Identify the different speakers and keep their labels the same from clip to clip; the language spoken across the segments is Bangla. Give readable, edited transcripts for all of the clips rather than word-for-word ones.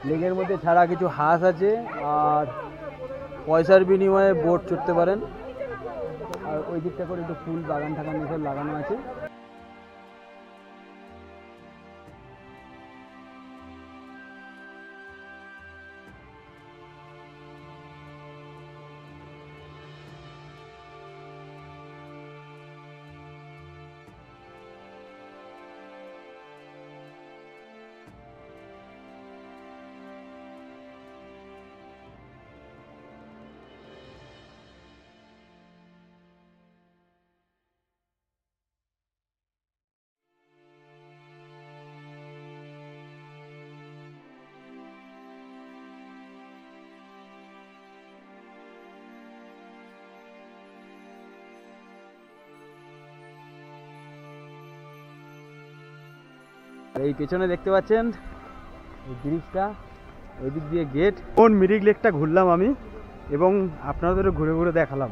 Speaker 1: লেকের মধ্যে ছাড়া কিছু হাঁস আছে আর পয়সার বিনিময়ে বোট চড়তে পারেন। আর ওই দিকটা করে একটু ফুল বাগান টাগান এসব লাগানো আছে। এই পেছনে দেখতে পাচ্ছেন এই ব্রিজটা, ওই দিক দিয়ে গেট। কোন মিরিক লেকটা ঘুরলাম আমি এবং আপনাদেরও ঘুরে ঘুরে দেখালাম।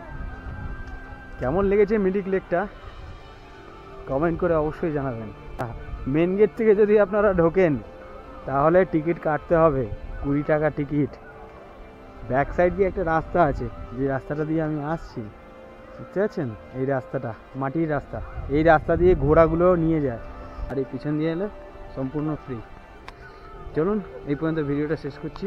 Speaker 1: কেমন লেগেছে মিরিক লেকটা কমেন্ট করে অবশ্যই জানাবেন। মেন গেট থেকে যদি আপনারা ঢোকেন তাহলে টিকিট কাটতে হবে 20 টাকা টিকিট। ব্যাক সাইড দিয়ে একটা রাস্তা আছে, যে রাস্তাটা দিয়ে আমি আসছি বুঝতে পারছেন, এই রাস্তাটা মাটির রাস্তা, এই রাস্তা দিয়ে ঘোড়াগুলো নিয়ে যায়। আর এই পিছন দিয়ে এলে সম্পূর্ণ ফ্রি। চলুন এই পর্যন্ত ভিডিওটা শেষ করছি।